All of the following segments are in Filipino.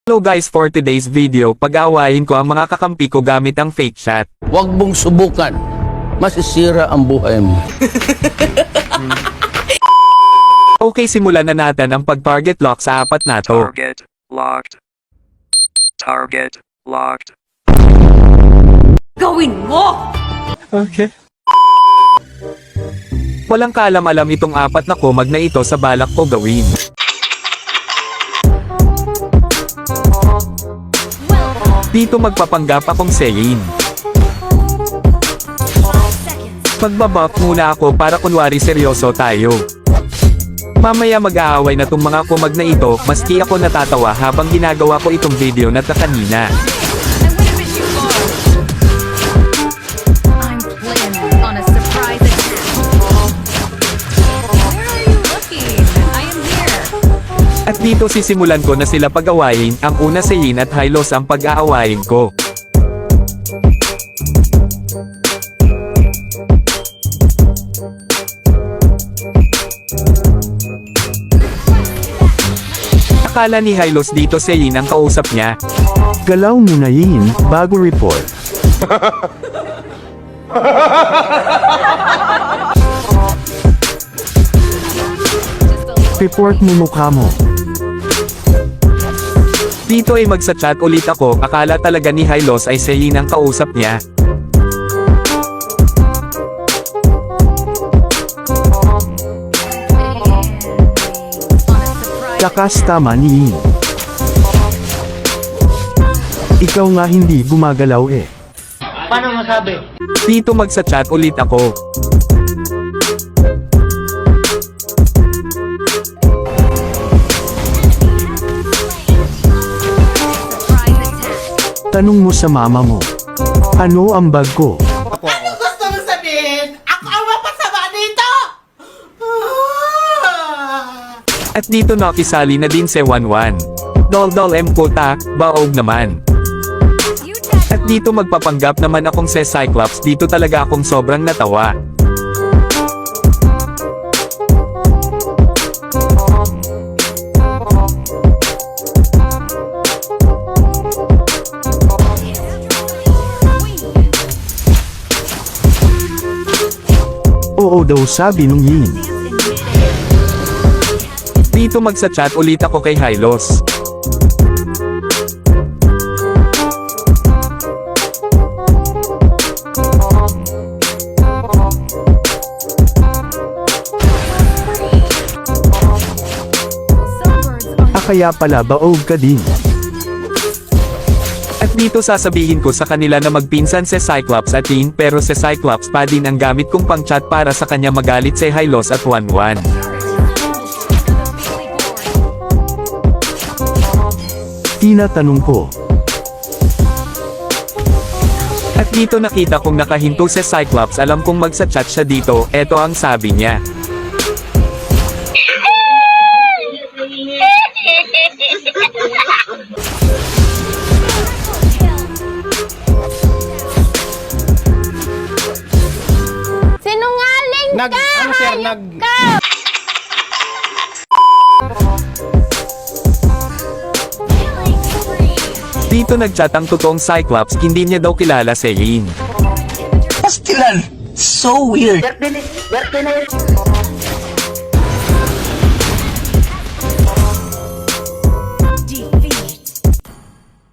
Hello guys, for today's video, pag-aawayin ko ang mga kakampi ko gamit ang fake chat. Huwag mong subukan. Masisira ang buhay mo. Okay, simulan na natin ang pag-target lock sa apat na to. Target locked. Target locked. Gawin mo! Okay. Walang kaalam-alam itong apat na kumag na ito sa balak ko gawin. Dito magpapanggap akong Celine. Magbabuff muna ako para kunwari seryoso tayo. Mamaya mag-aaway na tong mga kumag na ito, maski ako natatawa habang ginagawa ko itong video na kanina. I'm planning on a surprise attack. Where are you looking? I am here. At dito sisimulan ko na sila pag-awayin, ang una si Yin at Hylos ang pag-aawayin ko. Akala ni Hylos dito si Yin ang kausap niya. Galaw muna Yin, bago report. Report mo mukha mo. Dito ay magsa-chat ulit ako, akala talaga ni Hylos ay si Yin ang kausap niya. Lakas tama ni Yin. Ikaw nga hindi gumagalaw eh. Dito magsa-chat ulit ako. Surprise attack. Tanong mo sa mama mo. Ano ang bag ko? Ano gusto mo sabihin? Ako ang mapasama dito! At dito nakisali na din si Wanwan. Dol M puta, baog naman. You tag At dito magpapanggap naman akong si Cyclops, dito talaga akong sobrang natawa. Oo daw sabi nung Yin. Dito magsa-chat ulit ako kay Hylos. Kaya pala baog ka din. At dito sasabihin ko sa kanila na magpinsan si Cyclops at Yin, pero si Cyclops pa din ang gamit kong pang-chat para sa kanya magalit si Hylos at Wanwan. Tinatanong ko. At dito nakita kong nakahinto si Cyclops, alam kong magsa-chat siya dito, eto ang sabi niya. Sinungaling ka! Dito nagchat ang totoong Cyclops, hindi niya daw kilala si Yin. Pastilan! So weird!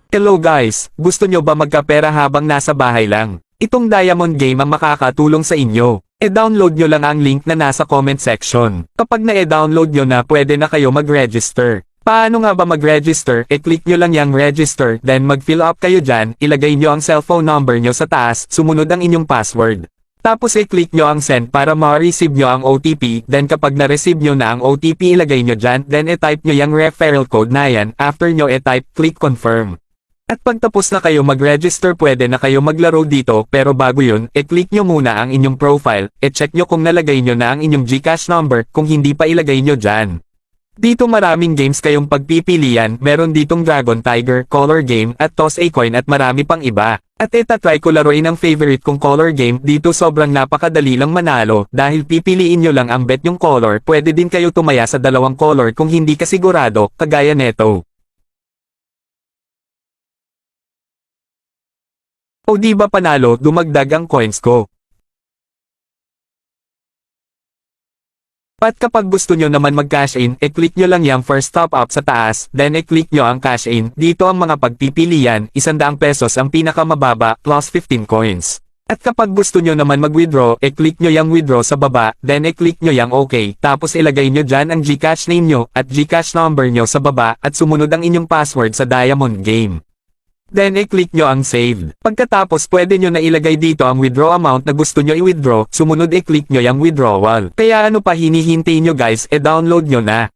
Hello guys, gusto nyo ba magkapera habang nasa bahay lang? Itong Diamond Game ang makakatulong sa inyo. E-download nyo lang ang link na nasa comment section. Kapag na-e-download nyo na, pwede na kayo mag-register. Paano nga ba mag-register? E-click nyo lang yung register, then mag-fill up kayo dyan, ilagay nyo ang cellphone number nyo sa taas, sumunod ang inyong password. Tapos i-click nyo ang send para ma-receive nyo ang OTP, then kapag na-receive nyo na ang OTP ilagay nyo dyan, then i-type nyo yung referral code na yan, after nyo i-type, click confirm. At pagtapos na kayo mag-register pwede na kayo maglaro dito, pero bago yun, i-click nyo muna ang inyong profile, i-check nyo kung nalagay nyo na ang inyong GCash number, kung hindi pa ilagay nyo dyan. Dito maraming games kayong pagpipilian, meron ditong Dragon Tiger, Color Game, at Toss a Coin at marami pang iba. At itatry ko laruin ang favorite kong color game, dito sobrang napakadali lang manalo, dahil pipiliin nyo lang ang bet yung color, pwede din kayo tumaya sa dalawang color kung hindi ka sigurado, kagaya neto. O di ba panalo, dumagdag ang coins ko. At kapag gusto nyo naman mag-cash in, e-click nyo lang yung first top up sa taas, then e-click nyo ang cash in. Dito ang mga pagpipilian, 100 pesos ang pinakamababa, plus 15 coins. At kapag gusto nyo naman mag-withdraw, e-click nyo yung withdraw sa baba, then e-click nyo yung OK, tapos ilagay nyo dyan ang GCash name nyo, at GCash number nyo sa baba, at sumunod ang inyong password sa Diamond Game. Then i-click nyo ang save. Pagkatapos pwede nyo na ilagay dito ang withdraw amount na gusto nyo i-withdraw, sumunod i-click nyo yung withdrawal. Kaya ano pa hinihintay nyo guys, download nyo na.